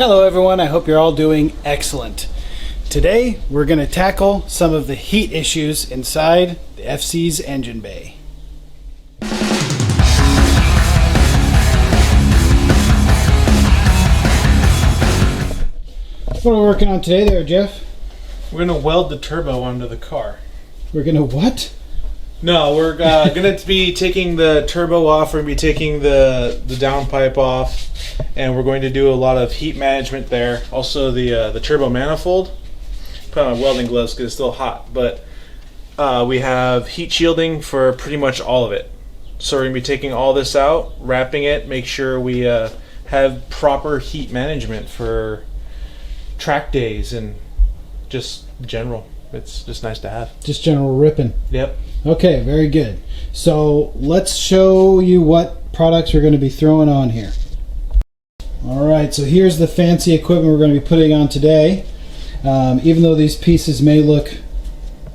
Hello everyone, I hope you're all doing excellent. Today we're going to tackle some of the heat issues inside the FC's engine bay. What are we working on today there, Jeff? We're going to weld the turbo onto the car. We're going to what? No, we're going to be taking the turbo off. We're going to be taking the downpipe off, and we're going to do a lot of heat management there. Also the turbo manifold. Put on my welding gloves because it's still hot, but we have heat shielding for pretty much all of it. So we're going to be taking all this out, wrapping it, make sure we have proper heat management for track days and just general. It's just nice to have. Just general ripping. Yep. Okay, very good. So let's show you what products we're going to be throwing on here. Alright, so here's the fancy equipment we're going to be putting on today. Even though these pieces may look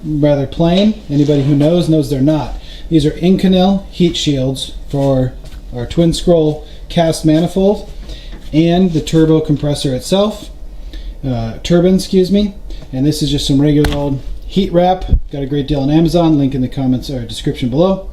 rather plain, anybody who knows they're not. These are Inconel heat shields for our twin scroll cast manifold and the turbo compressor itself. Turbine, excuse me. And this is just some regular old heat wrap. Got a great deal on Amazon, link in the comments or description below.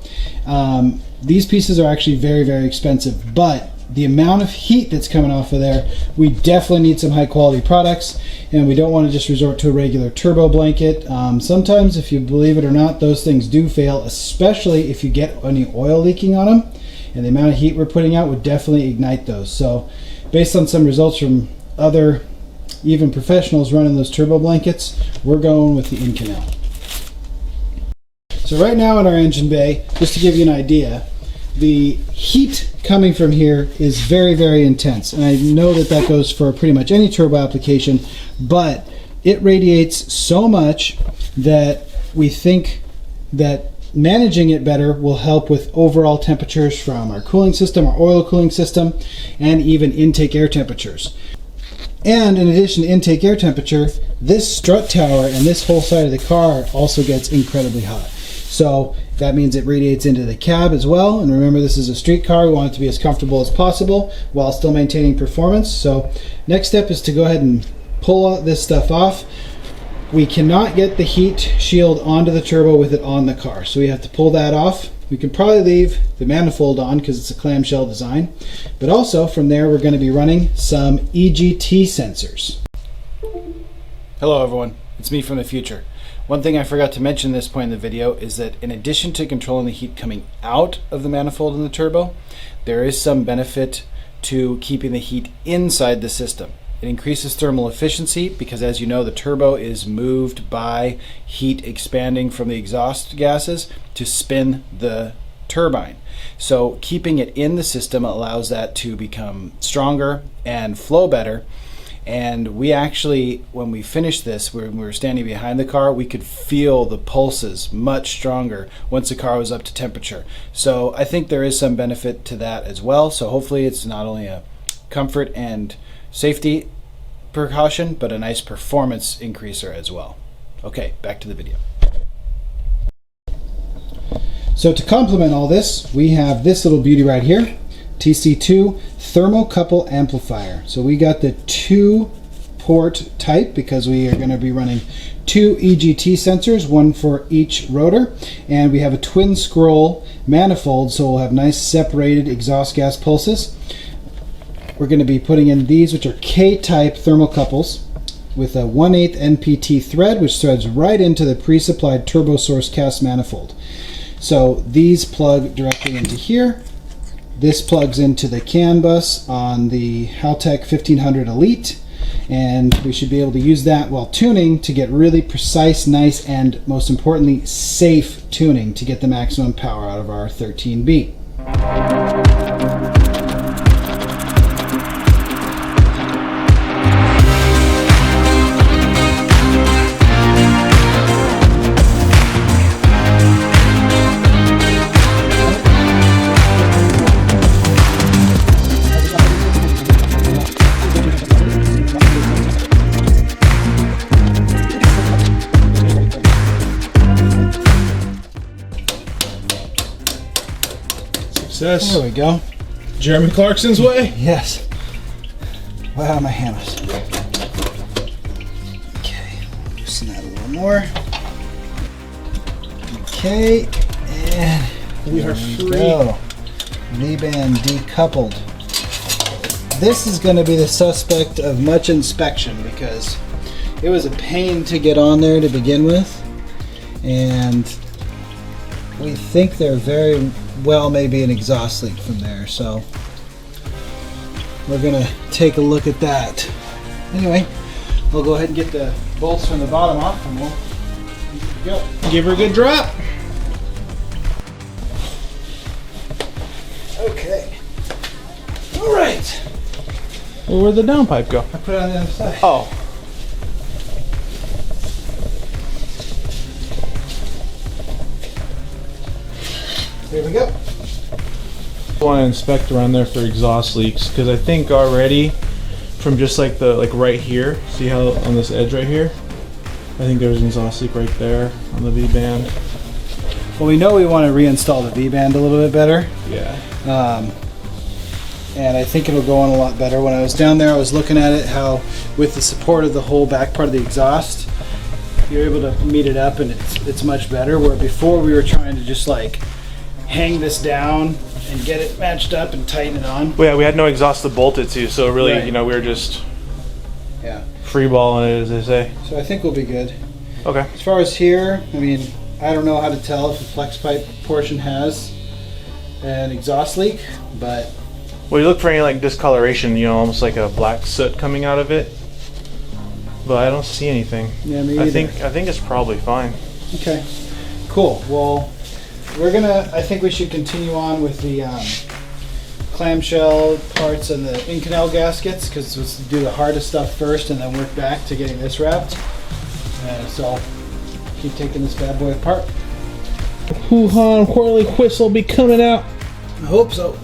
These pieces are actually very, very expensive, but the amount of heat that's coming off of there, we definitely need some high quality products, and we don't want to just resort to a regular turbo blanket. Sometimes, if you believe it or not, those things do fail, especially if you get any oil leaking on them, and the amount of heat we're putting out would definitely ignite those. So based on some results from other even professionals running those turbo blankets, we're going with the Inconel. So right now in our engine bay, just to give you an idea, the heat coming from here is very, very intense. And I know that that goes for pretty much any turbo application, but it radiates so much that we think that managing it better will help with overall temperatures from our cooling system, our oil cooling system, and even intake air temperatures. And in addition to intake air temperature, this strut tower and this whole side of the car also gets incredibly hot. So that means it radiates into the cab as well. And remember, this is a street car. We want it to be as comfortable as possible while still maintaining performance. So next step is to go ahead and pull this stuff off. We cannot get the heat shield onto the turbo with it on the car, so we have to pull that off. We can probably leave the manifold on because it's a clamshell design, but also from there we're going to be running some Egt Sensors. Hello everyone, it's me from the future. One thing I forgot to mention at this point in the video is that in addition to controlling the heat coming out of the manifold in the turbo, there is some benefit to keeping the heat inside the system. It increases thermal efficiency because, as you know, the turbo is moved by heat expanding from the exhaust gases to spin the turbine. So keeping it in the system allows that to become stronger and flow better. And we actually, when we finished this, when we were standing behind the car, we could feel the pulses much stronger once the car was up to temperature. So I think there is some benefit to that as well. So hopefully it's not only a comfort and safety precaution, but a nice performance increaser as well. Okay, back to the video. So to complement all this, we have this little beauty right here, TC2 Thermocouple Amplifier. So we got the 2-port type because we are going to be running 2 Egt sensors, one for each rotor, and we have a twin scroll manifold, so we'll have nice separated exhaust gas pulses. We're going to be putting in these, which are K-type thermocouples with a 1/8 NPT thread, which threads right into the pre-supplied Turbosource cast manifold. So these plug directly into here. This plugs into the CAN bus on the Haltech 1500 Elite, and we should be able to use that while tuning to get really precise, nice, and most importantly, safe tuning to get the maximum power out of our 13B. Success. There we go. Jeremy Clarkson's way. Yes. Wow, my hammers. Okay, loosen that a little more. Okay, and We are there free. go. V-band decoupled. This is going to be the suspect of much inspection because it was a pain to get on there to begin with, and we think there very well may be an exhaust leak from there, so we're going to take a look at that. Anyway, we'll go ahead and get the bolts from the bottom off and we'll go. Give her a good drop. Okay. All right. Well, where'd the downpipe go? I put it on the other side. Oh. Here we go. I want to inspect around there for exhaust leaks because I think already from just like the right here, see how on this edge right here, I think there's an exhaust leak right there on the V-band. Well, we know we want to reinstall the V-band a little bit better. Yeah. And I think it'll go on a lot better. When I was down there, I was looking at it, how with the support of the whole back part of the exhaust, you're able to meet it up and it's much better. Where before we were trying to just like hang this down and get it matched up and tighten it on. Well, yeah, we had no exhaust to bolt it to, so really, Right. we were just Yeah. freeballing it, as they say. So I think we'll be good. Okay. As far as here, I mean, I don't know how to tell if the flex pipe portion has an exhaust leak, but Well, you look for any like discoloration, almost like a black soot coming out of it, but I don't see anything. yeah, me I either. think it's probably fine. Okay, cool. Well, I think we should continue on with the clamshell parts and the Inconel gaskets, because let's do the hardest stuff first and then work back to getting this wrapped. So I'll keep taking this bad boy apart. Hoo-ha, quarterly whistle be coming out. I hope so.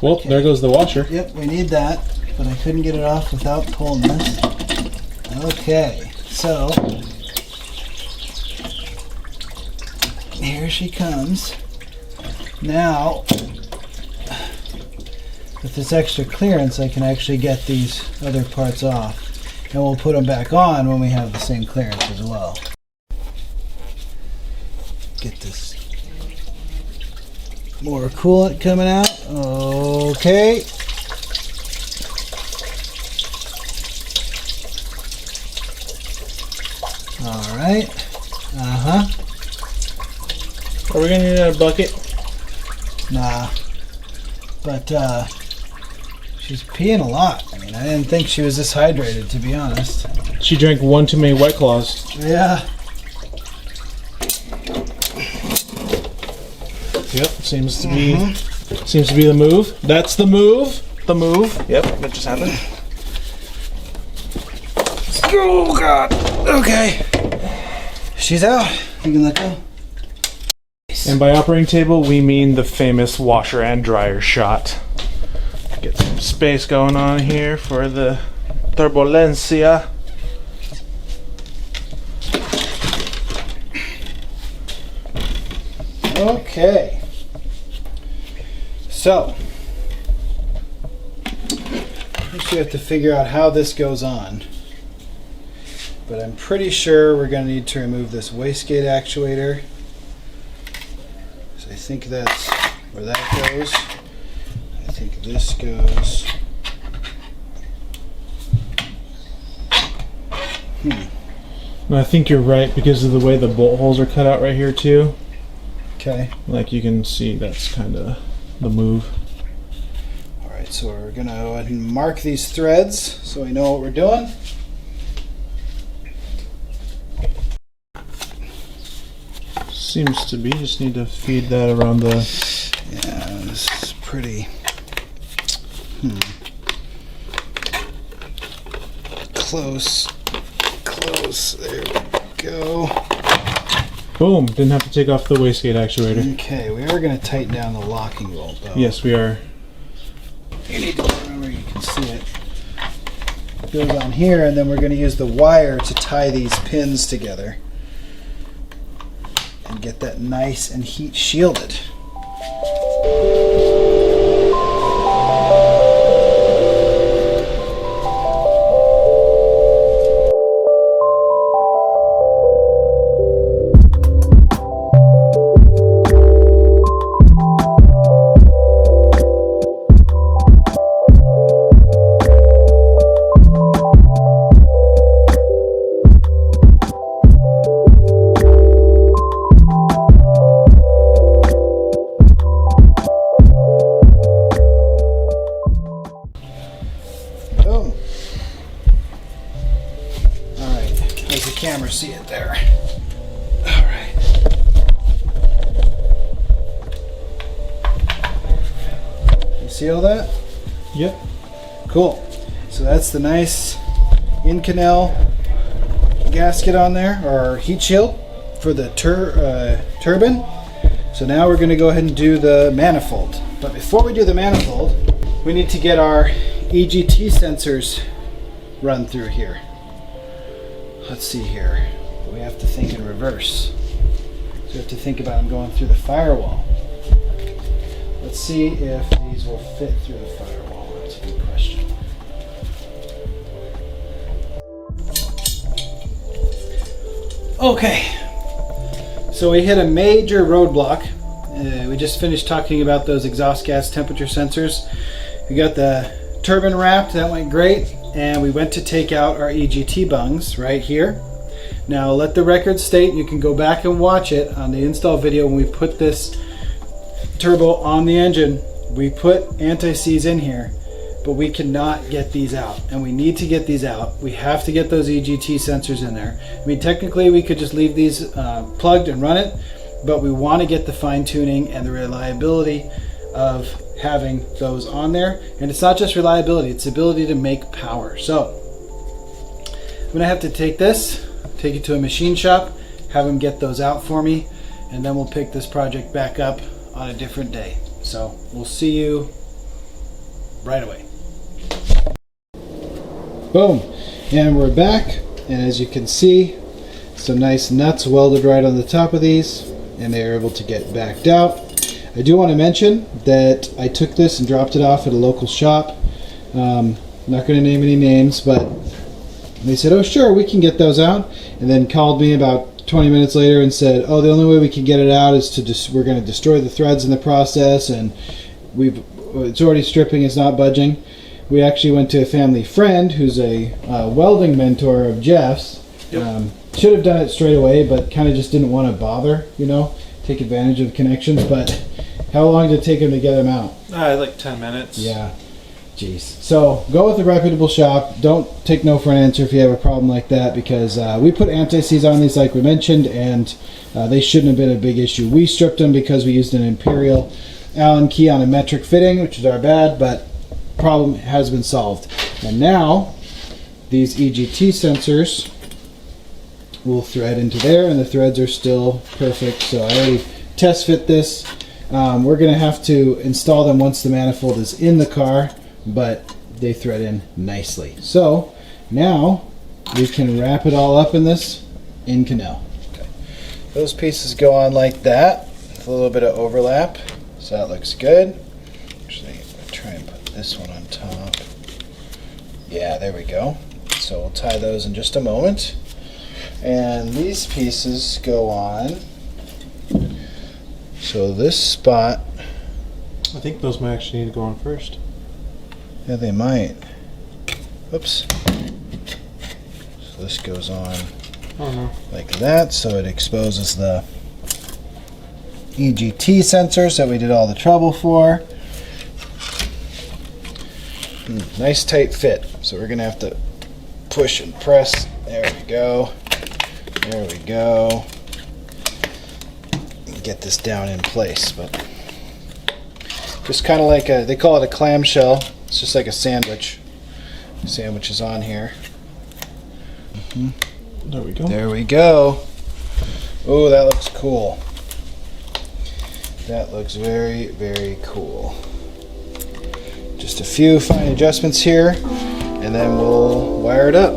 Well, there goes the washer. Yep, we need that, but I couldn't get it off without pulling this. Okay, so here she comes. Now, with this extra clearance, I can actually get these other parts off. And we'll put them back on when we have the same clearance as well. Get this more coolant coming out. Okay. All right. Uh-huh. Are we gonna need a bucket? Nah. But she's peeing a lot. I mean, I didn't think she was this hydrated, to be honest. She drank one too many White Claws. Yeah. Yep, seems to be the move. That's the move. The move. Yep, that just happened. Oh God. Okay. She's out. You can let go. And by operating table, we mean the famous washer and dryer shot. Get some space going on here for the turbulencia. Okay. So, I think we have to figure out how this goes on. But I'm pretty sure we're going to need to remove this wastegate actuator. So I think that's where that goes. I think this goes. And I think you're right because of the way the bolt holes are cut out right here too. Okay. Like you can see, that's kind of the move. Alright, so we're going to go ahead and mark these threads so we know what we're doing. Seems to be. Just need to feed that around the. Yeah, this is pretty. Close. Close. There we go. Boom! Didn't have to take off the wastegate actuator. Okay, we are going to tighten down the locking bolt though. Yes, we are. You need can see it. It goes on here, and then we're going to use the wire to tie these pins together and get that nice and heat shielded. Boom. Alright, does the camera see it there? Alright. You see all that? Yep. Cool. So that's the nice Inconel gasket on there, or heat shield for the turbine. So now we're going to go ahead and do the manifold. But before we do the manifold, we need to get our Egt sensors run through here. Let's see here. We have to think in reverse. So we have to think about them going through the firewall. Let's see if these will fit through the firewall. That's a good question. Okay. So we hit a major roadblock. We just finished talking about those exhaust gas temperature sensors. We got the turbine wrapped, that went great, and we went to take out our EGT bungs right here. Now let the record state, you can go back and watch it on the install video when we put this turbo on the engine. We put anti-seize in here, but we cannot get these out, and we need to get these out. We have to get those EGT sensors in there. I mean, technically we could just leave these plugged and run it, but we want to get the fine-tuning and the reliability of having those on there. And it's not just reliability, it's the ability to make power. So I'm gonna have to take this, take it to a machine shop, have them get those out for me, and then we'll pick this project back up on a different day. So we'll see you right away. Boom, and we're back, and as you can see, some nice nuts welded right on the top of these, and they're able to get backed out. I do want to mention that I took this and dropped it off at a local shop. I'm not going to name any names, but they said, oh sure, we can get those out, and then called me about 20 minutes later and said, oh, the only way we can get it out is to we're going to destroy the threads in the process, and it's already stripping, it's not budging. We actually went to a family friend who's a welding mentor of Jeff's. Yep. Should have done it straight away, but kind of just didn't want to bother, you know, take advantage of the connections. But how long did it take him to get them out? Like 10 minutes. Yeah. Jeez. So go with a reputable shop. Don't take no for an answer if you have a problem like that, because we put anti-seize on these like we mentioned, and they shouldn't have been a big issue. We stripped them because we used an Imperial Allen key on a metric fitting, which is our bad, but problem has been solved. And now these EGT sensors will thread into there, and the threads are still perfect. So I already test fit this. We're going to have to install them once the manifold is in the car, but they thread in nicely. So now we can wrap it all up in this Inconel. Okay. Those pieces go on like that, with a little bit of overlap, so that looks good. Actually, I'll try and put this one on top. Yeah, there we go. So we'll tie those in just a moment. And these pieces go on. So this spot, I think those might actually need to go on first. yeah, they might. Oops. So this goes on like that, so it exposes the EGT sensors that we did all the trouble for. Nice tight fit. So we're gonna have to push and press. There we go. There we go. Get this down in place, but just kind of like they call it a clamshell. It's just like a sandwich. Sandwich is on here. There we go. There we go. Oh, that looks cool. That looks very, very cool. Just Just a few fine adjustments here, and then we'll wire it up.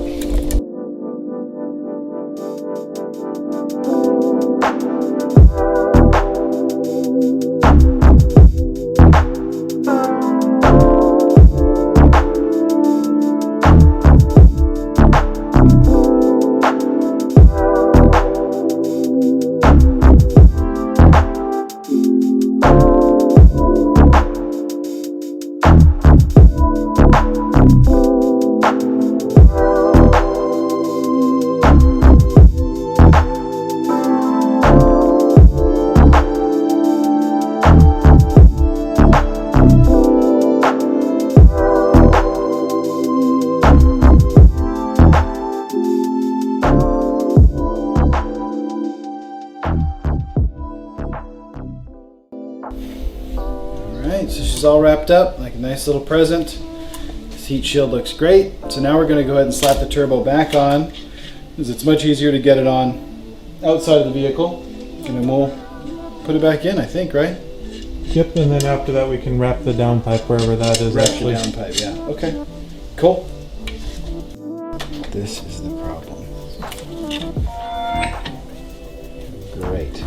Alright, so she's all wrapped up like a nice little present. This heat shield looks great. So now we're going to go ahead and slap the turbo back on, because it's much easier to get it on outside of the vehicle. And then we'll put it back in, I think, right? Yep, and then after that we can wrap the downpipe wherever that is. Wrap actually. the downpipe, yeah. Okay, cool. This is the problem. Great.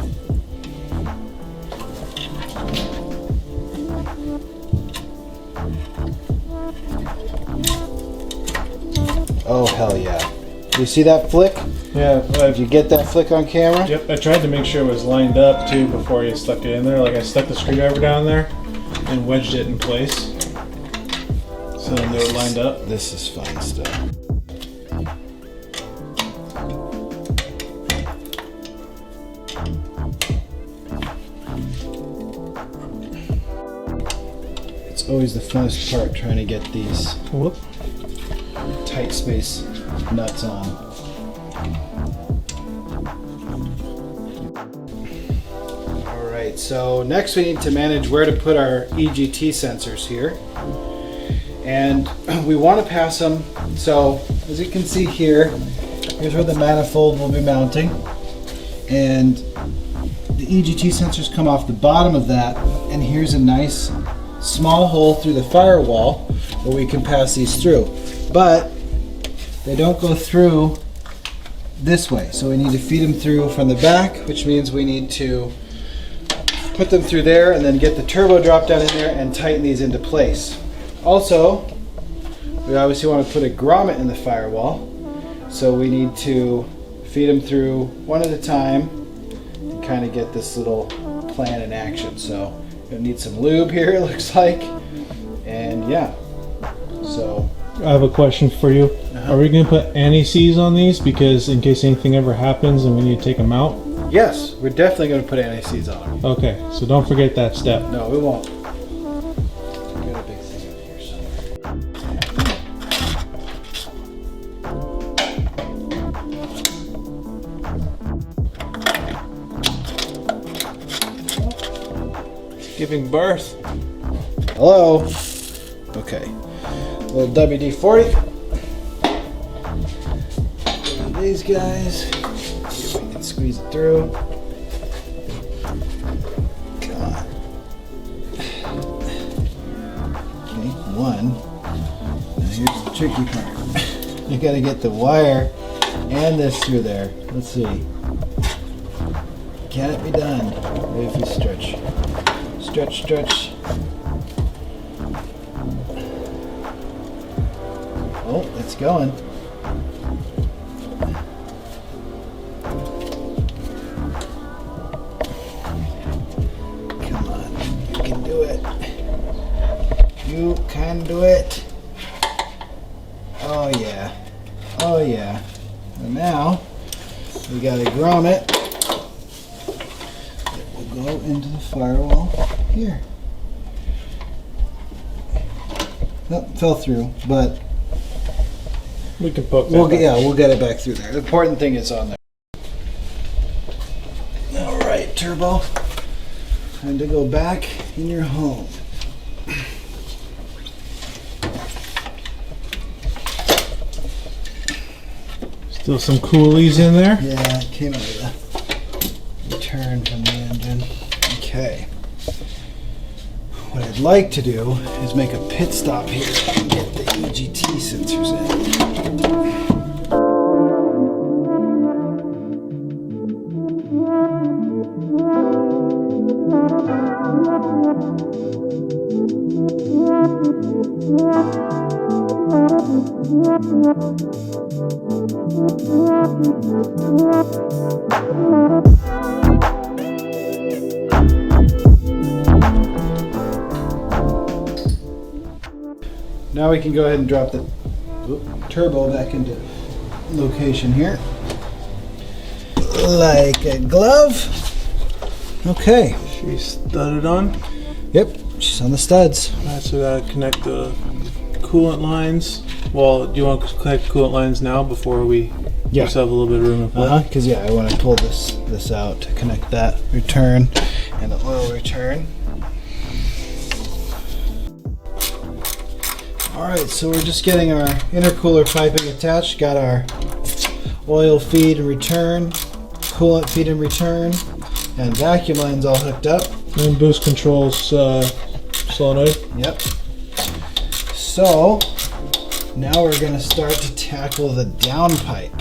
Oh, hell yeah. Do you see that flick? Yeah. Did you get that flick on camera? Yep, I tried to make sure it was lined up too before you stuck it in there. Like I stuck the screwdriver down there and wedged it in place. So then they were lined up. This is fun stuff. It's always the funnest part, trying to get these tight space nuts on. Alright, so next we need to manage where to put our Egt sensors here. And we want to pass them, so as you can see here, here's where the manifold will be mounting. And the Egt sensors come off the bottom of that, and here's a nice small hole through the firewall where we can pass these through. But they don't go through this way, so we need to feed them through from the back, which means we need to put them through there and then get the turbo drop down in there and tighten these into place. Also, we obviously want to put a grommet in the firewall, so we need to feed them through one at a time and kind of get this little plan in action. So we're going to need some lube here, it looks like, and yeah, so I have a question for you. Are we going to put anti-seize on these, because in case anything ever happens and we need to take them out? yes, we're definitely going to put anti-seize on them. Okay, so don't forget that step. No, we won't. Got a big thing up here somewhere. It's giving birth. Hello. Okay. Little WD-40. These guys. See if we can squeeze it through. Come on. Okay, one. Now here's the tricky part. You gotta get the wire and this through there. Let's see. Can it be done? Maybe if we stretch. Stretch, stretch. Oh, it's going. Come on, you can do it. You can do it. Oh yeah. Oh yeah. And now we got a grommet that will go into the firewall here. Nope, fell through, but we can poke that back. Yeah, we'll get it back through there. The important thing is on there. All right, Turbo. Time to go back in your home. Still some coolies in there. Yeah, it came out of the return from the engine. Okay. What did I'd like to do is make a pit stop here and get the Egt sensors in. Now we can go ahead and drop the turbo back into location here. Like a glove. Okay. She's studded on. Yep, she's on the studs. Alright, so we gotta connect the coolant lines. Well, do you want to connect coolant lines now before we just have a little bit of room to play? Because yeah, I want to pull this out to connect that return and the oil return. Alright, so we're just getting our intercooler piping attached. Got our oil feed and return, coolant feed and return, and vacuum lines all hooked up. And boost controls solenoid. Yep. So now we're going to start to tackle the downpipe.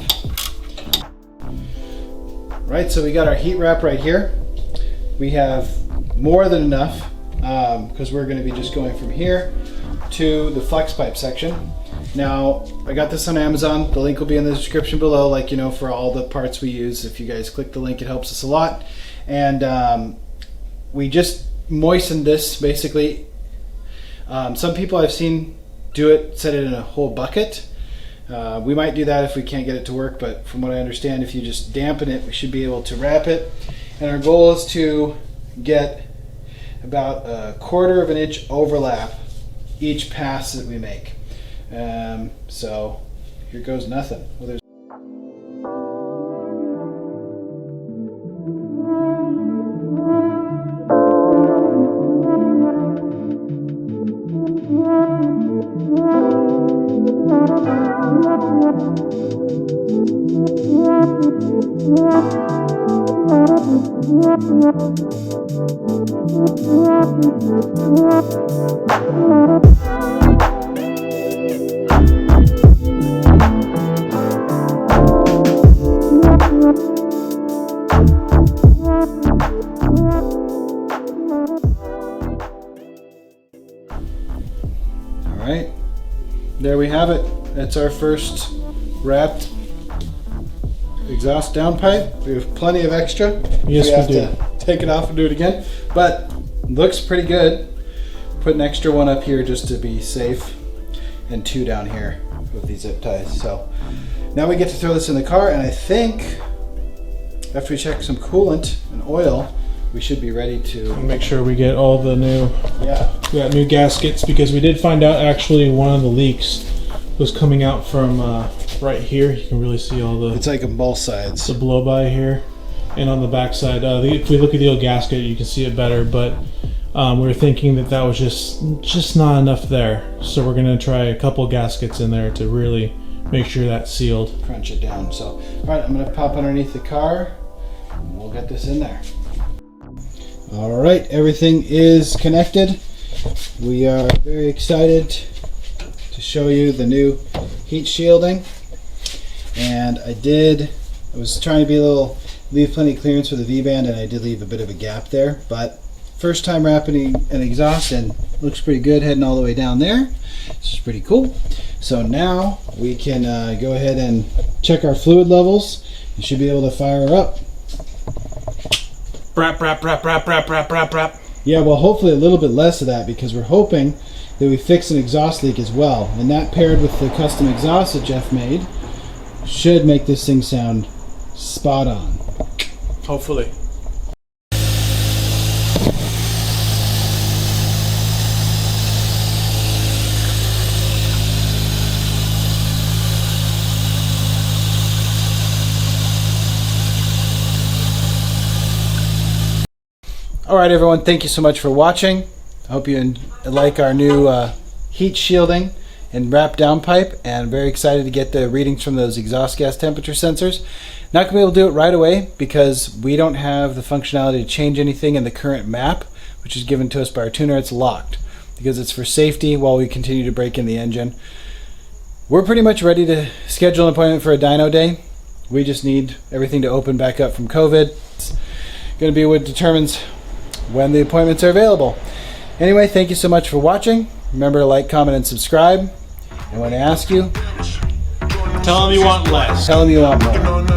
Right, so we got our heat wrap right here. We have more than enough because we're going to be just going from here to the flex pipe section. Now, I got this on Amazon. The link will be in the description below, like, you know, for all the parts we use. If you guys click the link, it helps us a lot. And we just moistened this, basically. Some people I've seen do it, set it in a whole bucket. We might do that if we can't get it to work, but from what I understand, if you just dampen it, we should be able to wrap it. And our goal is to get about 1/4 of an inch overlap each pass that we make. So here goes nothing. Well, there's Alright, there we have it. That's our first wrapped exhaust downpipe. We have plenty of extra. Yes, we have we do. to take it off and do it again, but looks pretty good. Put an extra one up here just to be safe, and 2 down here with these zip ties. So now we get to throw this in the car, and I think after we check some coolant and oil, we should be ready to Make sure we get all the new we got new gaskets, because we did find out actually one of the leaks was coming out from right here. You can really see all the It's like on both sides. the blow by here, and on the back side. If we look at the old gasket, you can see it better, but we were thinking that was just not enough there. So we're gonna try a couple gaskets in there to really make sure that's sealed. Crunch it down. So, all right, I'm gonna pop underneath the car, and we'll get this in there. All right, everything is connected. We are very excited to show you the new heat shielding. And I was trying to leave plenty of clearance for the V-band, and I did leave a bit of a gap there, but first time wrapping an exhaust, and looks pretty good heading all the way down there. This is pretty cool. So now we can go ahead and check our fluid levels. You should be able to fire her up. Brap, brap, brap, brap, brap, brap, brap, brap. Yeah, well, hopefully a little bit less of that, because we're hoping that we fix an exhaust leak as well. And that, paired with the custom exhaust that Jeff made, should make this thing sound spot on. Hopefully. All right, everyone, thank you so much for watching. I hope you like our new heat shielding and wrap down pipe, and very excited to get the readings from those exhaust gas temperature sensors. Not going to be able to do it right away because we don't have the functionality to change anything in the current map, which is given to us by our tuner. It's locked. because it's for safety while we continue to break in the engine. We're pretty much ready to schedule an appointment for a dyno day. We just need everything to open back up from COVID. It's going to be what determines when the appointments are available. Anyway, thank you so much for watching. Remember to like, comment, and subscribe. And when I ask you, Tell them you want less. tell them you want more.